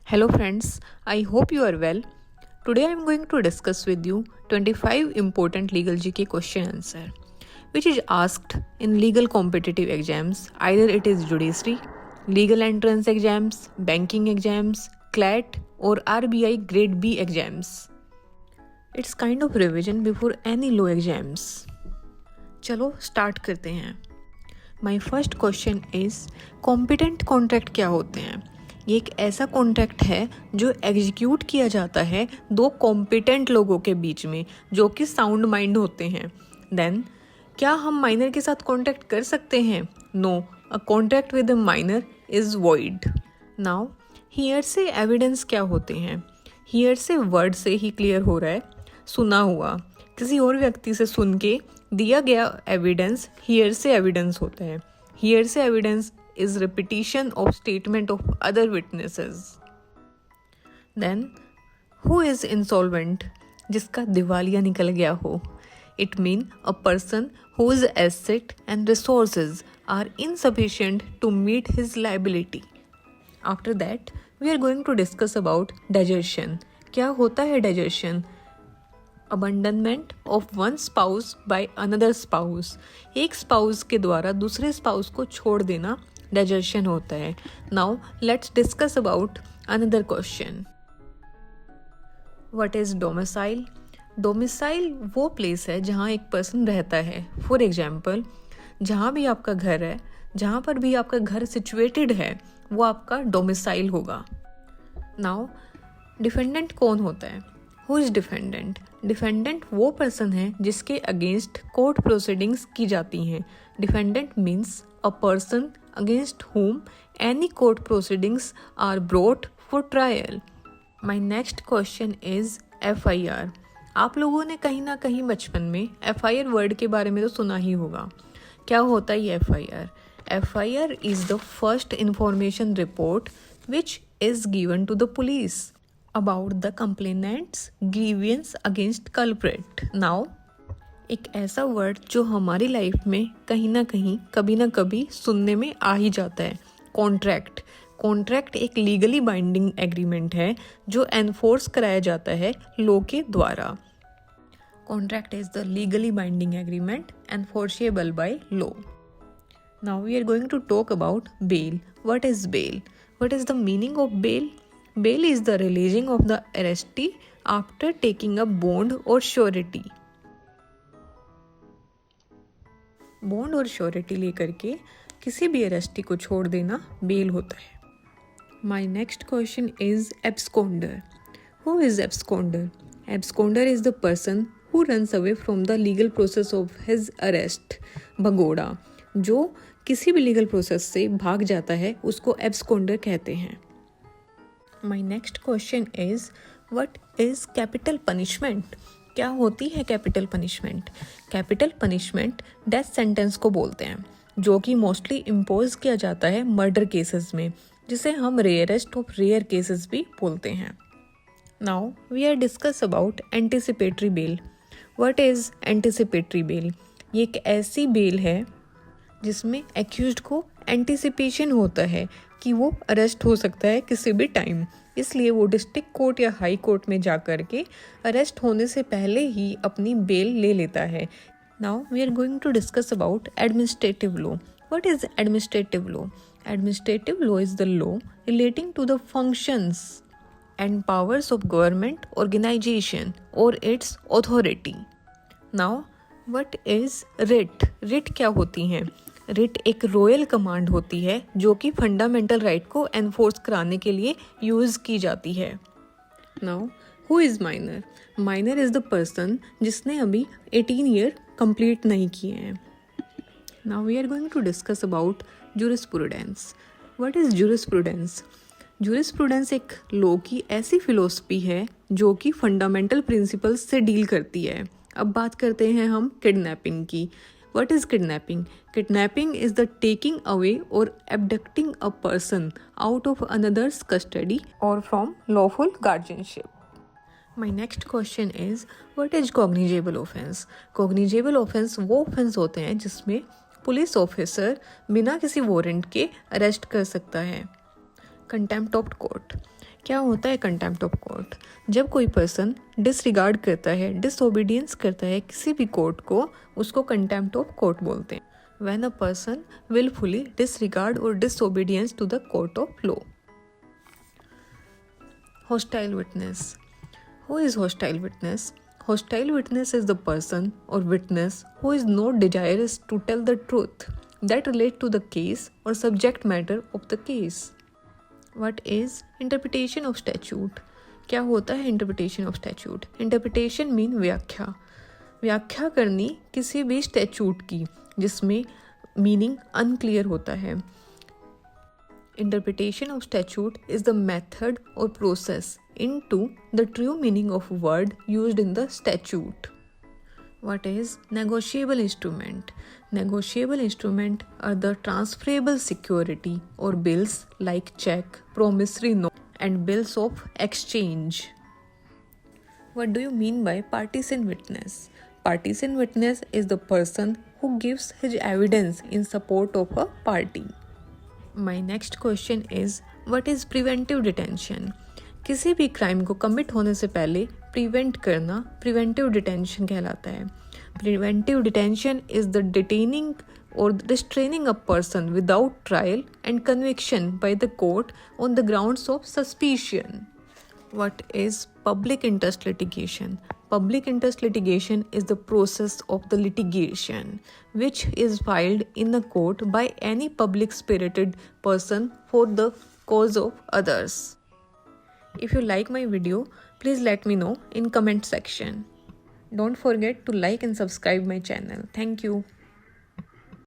Hello friends, I hope you are well. Today I am going to discuss with you 25 important legal GK question answer which is asked in legal competitive exams. Either it is judiciary, legal entrance exams, banking exams, CLAT or RBI grade B exams. It's kind of revision before any law exams. चलो start करते हैं. My first question is competent contract क्या होते हैं. ये एक ऐसा contract है जो एग्जीक्यूट किया जाता है दो कॉम्पिटेंट लोगों के बीच में जो कि साउंड माइंड होते हैं. देन क्या हम माइनर के साथ कॉन्ट्रैक्ट कर सकते हैं? No, a contract with a minor is void. Now here से एविडेंस क्या होते हैं? हियर से वर्ड से ही क्लियर हो रहा है, सुना हुआ किसी और व्यक्ति से सुन के दिया गया एविडेंस हियर से एविडेंस होता है. हियर से evidence is repetition of statement of other witnesses. Then who is insolvent? जिसका दिवालिया निकल गया हो. It mean a person whose asset and resources are insufficient to meet his liability. After that, we are going to discuss about desertion. क्या होता है desertion? Abandonment of one spouse by another spouse. एक spouse के द्वारा दूसरे spouse को छोड़ देना desertion होता है. Now let's discuss about another question. What is domicile? Domicile वो place है जहाँ एक person रहता है. For example, जहाँ भी आपका घर है, जहाँ पर भी आपका घर situated है, वो आपका domicile होगा. Now defendant कौन होता है? Who is defendant? डिफेंडेंट वो पर्सन है जिसके अगेंस्ट कोर्ट प्रोसीडिंग्स की जाती हैं. Defendant means a person against whom any court proceedings are brought for trial. My next question is FIR. आप लोगों ने कहीं ना कहीं बचपन में FIR वर्ड के बारे में तो सुना ही होगा. क्या होता है ये FIR? FIR is the first information report which is given to the police about the complainant's grievance against culprit. Now, एक ऐसा वर्ड जो हमारी लाइफ में कहीं ना कहीं कभी ना कभी सुनने में आ ही जाता है, कॉन्ट्रैक्ट. कॉन्ट्रैक्ट एक लीगली बाइंडिंग एग्रीमेंट है जो एनफोर्स कराया जाता है लॉ के द्वारा. Contract is the legally binding agreement enforceable by law. Now we are going to talk about bail. What is bail? What is the meaning of bail? Bail is the releasing of the arrestee after taking a bond or surety. Bond और surety लेकर के किसी भी arrested को छोड़ देना bell होता है. My next question is absconder. Who is absconder? Absconder is the person who runs away from the legal process of his arrest. भगोड़ा जो किसी भी लीगल प्रोसेस से भाग जाता है उसको एब्सकॉन्डर कहते हैं. My next question is what is capital punishment? क्या होती है capital punishment? Capital punishment death sentence को बोलते हैं जो कि मोस्टली इम्पोज किया जाता है मर्डर केसेस में, जिसे हम रेयरेस्ट ऑफ रेयर केसेस भी बोलते हैं. Now we are discuss about anticipatory bail. What is anticipatory bail? ये एक ऐसी बेल है जिसमें एक्यूज्ड को एंटिसिपेशन होता है कि वो अरेस्ट हो सकता है किसी भी टाइम, इसलिए वो डिस्ट्रिक्ट कोर्ट या हाई कोर्ट में जा कर के अरेस्ट होने से पहले ही अपनी बेल ले लेता है. Now we are going to discuss about administrative law. What is administrative law? Administrative law is the law relating to the functions and powers of government organisation और its authority. Now what is writ? Writ क्या होती हैं? Writ एक royal command होती है जो कि fundamental right को एनफोर्स कराने के लिए यूज़ की जाती है. Now who is minor? Minor is the person जिसने अभी 18 ईयर कंप्लीट नहीं किए हैं. Now we are going to discuss about jurisprudence. What is jurisprudence? Jurisprudence एक लॉ की ऐसी फिलोसफी है जो कि फंडामेंटल प्रिंसिपल्स से डील करती है. अब बात करते हैं हम किडनैपिंग की. What is kidnapping? Kidnapping is the taking away or abducting a person out of another's custody or from lawful guardianship. My next question is what is cognizable offense? Cognizable offense वो offense होते हैं जिसमें police officer बिना किसी warrant के arrest कर सकता है. Contempt of court. क्या होता है कंटेम्प्ट ऑफ कोर्ट? जब कोई पर्सन डिसरिगार्ड करता है, डिसओबीडियंस करता है किसी भी कोर्ट को, उसको कंटेम्प्ट ऑफ कोर्ट बोलते हैं. When a person willfully disregard or disobedience to the court of law. Hostile witness. Who is hostile witness? Hostile witness is the person or witness who is not desirous to tell the truth that relate to the case or subject matter of the case. What is interpretation of statute? क्या होता है interpretation of statute? Interpretation mean व्याख्या. व्याख्या करनी किसी भी statute की जिसमें मीनिंग अनक्लियर होता है. Interpretation of statute is the method or process into the true meaning of word used in the statute. What is negotiable instrument? Negotiable instrument are the transferable security or bills like check, promissory note, and bills of exchange. What do you mean by partisan witness? Partisan witness is the person who gives his evidence in support of a party. My next question is, what is preventive detention? किसी भी crime को commit होने से पहले prevent करना preventive detention कहलाता है. Preventive detention is the detaining or restraining a person without trial and conviction by the court on the grounds of suspicion. What is public interest litigation? Public interest litigation is the process of the litigation which is filed in a court by any public spirited person for the cause of others. If you like my video, please let me know in comment section. Don't forget to like and subscribe my channel. Thank you.